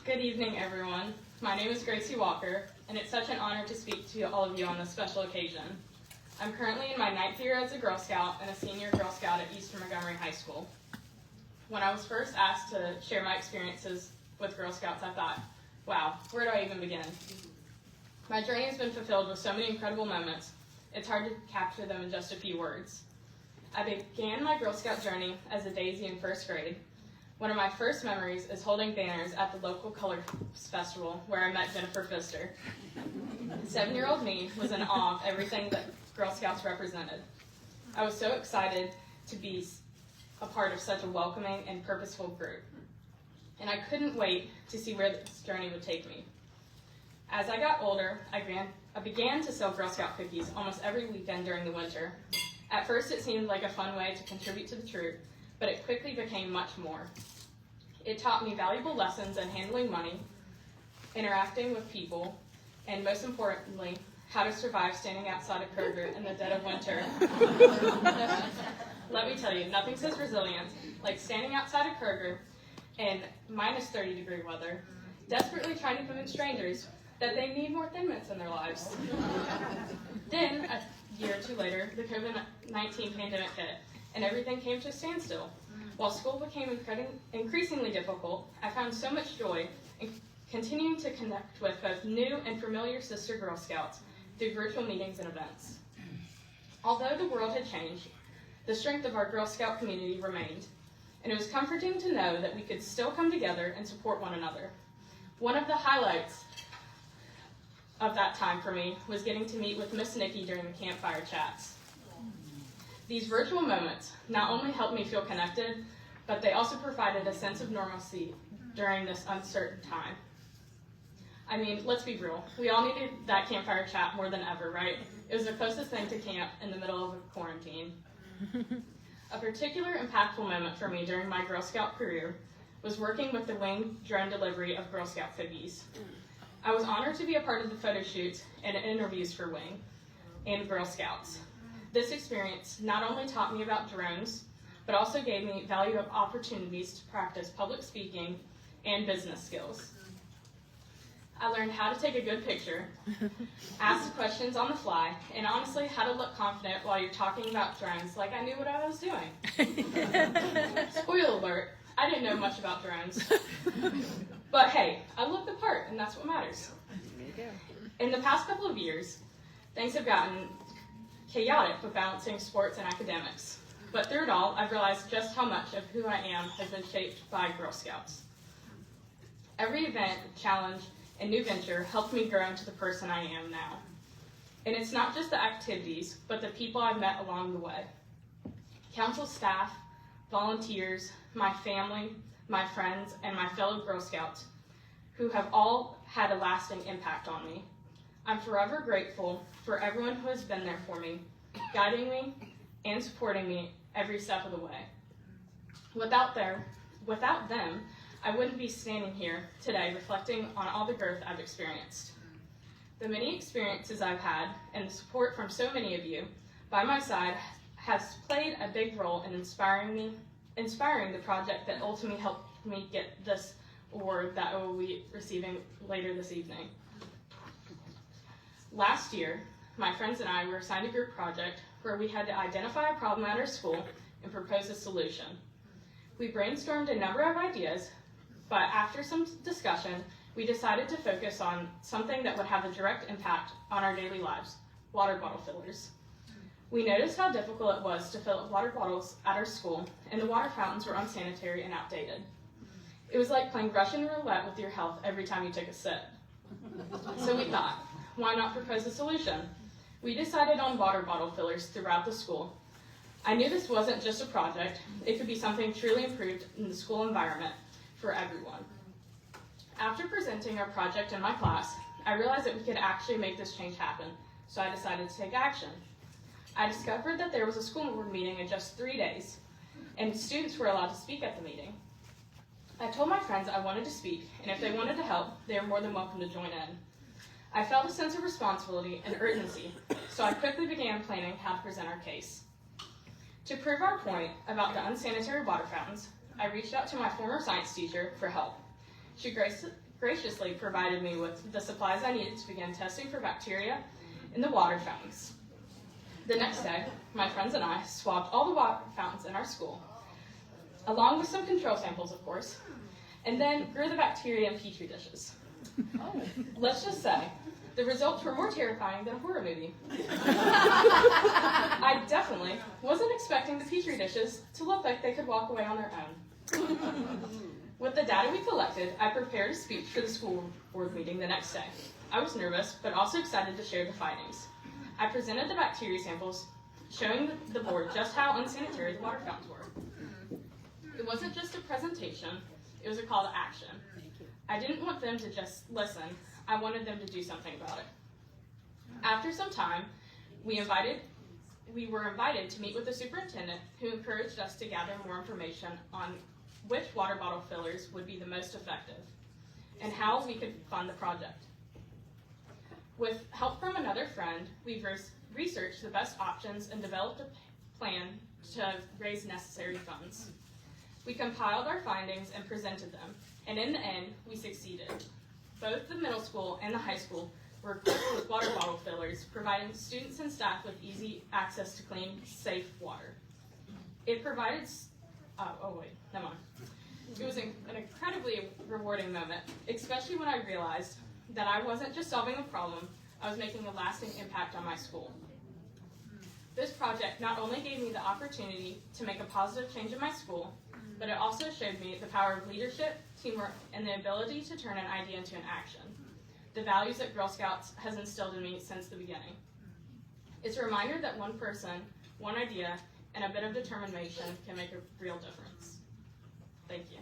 Good evening, everyone. My name is Gracie Walker, and it's such an honor to speak to all of you on this special occasion. I'm currently in my 9th year as a Girl Scout and a senior Girl Scout at Eastern Montgomery High School. When I was first asked to share my experiences with Girl Scouts, I thought, wow, where do I even begin? My journey has been fulfilled with so many incredible moments, it's hard to capture them in just a few words. I began my Girl Scout journey as a daisy in 1st grade. One of my first memories is holding banners at the local Colors Festival where I met Jennifer Pfister. 7-year-old me was in awe of everything that Girl Scouts represented. I was so excited to be a part of such a welcoming and purposeful group, and I couldn't wait to see where this journey would take me. As I got older, I began to sell Girl Scout cookies almost every weekend during the winter. At first, it seemed like a fun way to contribute to the troop, but it quickly became much more. It taught me valuable lessons in handling money, interacting with people, and most importantly, how to survive standing outside of Kroger in the dead of winter. Let me tell you, nothing says resilience like standing outside of Kroger in minus 30-degree weather, desperately trying to convince strangers that they need more Thin Mints in their lives. Then, a year or two later, the COVID-19 pandemic hit, and everything came to a standstill. While school became increasingly difficult, I found so much joy in continuing to connect with both new and familiar sister Girl Scouts through virtual meetings and events. Although the world had changed, the strength of our Girl Scout community remained, and it was comforting to know that we could still come together and support one another. One of the highlights of that time for me was getting to meet with Miss Nikki during the campfire chats. These virtual moments not only helped me feel connected, but they also provided a sense of normalcy during this uncertain time. I mean, let's be real, we all needed that campfire chat more than ever, right? It was the closest thing to camp in the middle of a quarantine. A particular impactful moment for me during my Girl Scout career was working with the wing drone delivery of Girl Scout cookies. I was honored to be a part of the photo shoots and interviews for Wing and Girl Scouts. This experience not only taught me about drones, but also gave me valuable opportunities to practice public speaking and business skills. I learned how to take a good picture, ask questions on the fly, and honestly, how to look confident while you're talking about drones like I knew what I was doing. Spoiler alert, I didn't know much about drones. But hey, I looked the part, and that's what matters. In the past couple of years, things have gotten chaotic with balancing sports and academics. But through it all, I've realized just how much of who I am has been shaped by Girl Scouts. Every event, challenge, and new venture helped me grow into the person I am now. And it's not just the activities, but the people I've met along the way. Council staff, volunteers, my family, my friends, and my fellow Girl Scouts, who have all had a lasting impact on me. I'm forever grateful for everyone who has been there for me, guiding me and supporting me every step of the way. Without them, I wouldn't be standing here today reflecting on all the growth I've experienced. The many experiences I've had and the support from so many of you by my side has played a big role in inspiring the project that ultimately helped me get this award that I will be receiving later this evening. Last year, my friends and I were assigned a group project where we had to identify a problem at our school and propose a solution. We brainstormed a number of ideas, but after some discussion, we decided to focus on something that would have a direct impact on our daily lives: water bottle fillers. We noticed how difficult it was to fill up water bottles at our school, and the water fountains were unsanitary and outdated. It was like playing Russian roulette with your health every time you took a sip. So we thought, why not propose a solution? We decided on water bottle fillers throughout the school. I knew this wasn't just a project, it could be something truly improved in the school environment for everyone. After presenting our project in my class, I realized that we could actually make this change happen, so I decided to take action. I discovered that there was a school board meeting in just 3 days, and students were allowed to speak at the meeting. I told my friends I wanted to speak, and if they wanted to help, they were more than welcome to join in. I felt a sense of responsibility and urgency, so I quickly began planning how to present our case. To prove our point about the unsanitary water fountains, I reached out to my former science teacher for help. She graciously provided me with the supplies I needed to begin testing for bacteria in the water fountains. The next day, my friends and I swabbed all the water fountains in our school, along with some control samples, of course, and then grew the bacteria in petri dishes. Let's just say, the results were more terrifying than a horror movie. I definitely wasn't expecting the petri dishes to look like they could walk away on their own. With the data we collected, I prepared a speech for the school board meeting the next day. I was nervous, but also excited to share the findings. I presented the bacteria samples, showing the board just how unsanitary the water fountains were. It wasn't just a presentation, it was a call to action. I didn't want them to just listen, I wanted them to do something about it. After some time, we were invited to meet with the superintendent, who encouraged us to gather more information on which water bottle fillers would be the most effective, and how we could fund the project. With help from another friend, we researched the best options and developed a plan to raise necessary funds. We compiled our findings and presented them, and in the end, we succeeded. Both the middle school and the high school were equipped with water bottle fillers, providing students and staff with easy access to clean, safe water. It provided, It was an incredibly rewarding moment, especially when I realized that I wasn't just solving a problem, I was making a lasting impact on my school. This project not only gave me the opportunity to make a positive change in my school, but it also showed me the power of leadership, teamwork, and the ability to turn an idea into an action. The values that Girl Scouts has instilled in me since the beginning. It's a reminder that one person, one idea, and a bit of determination can make a real difference. Thank you.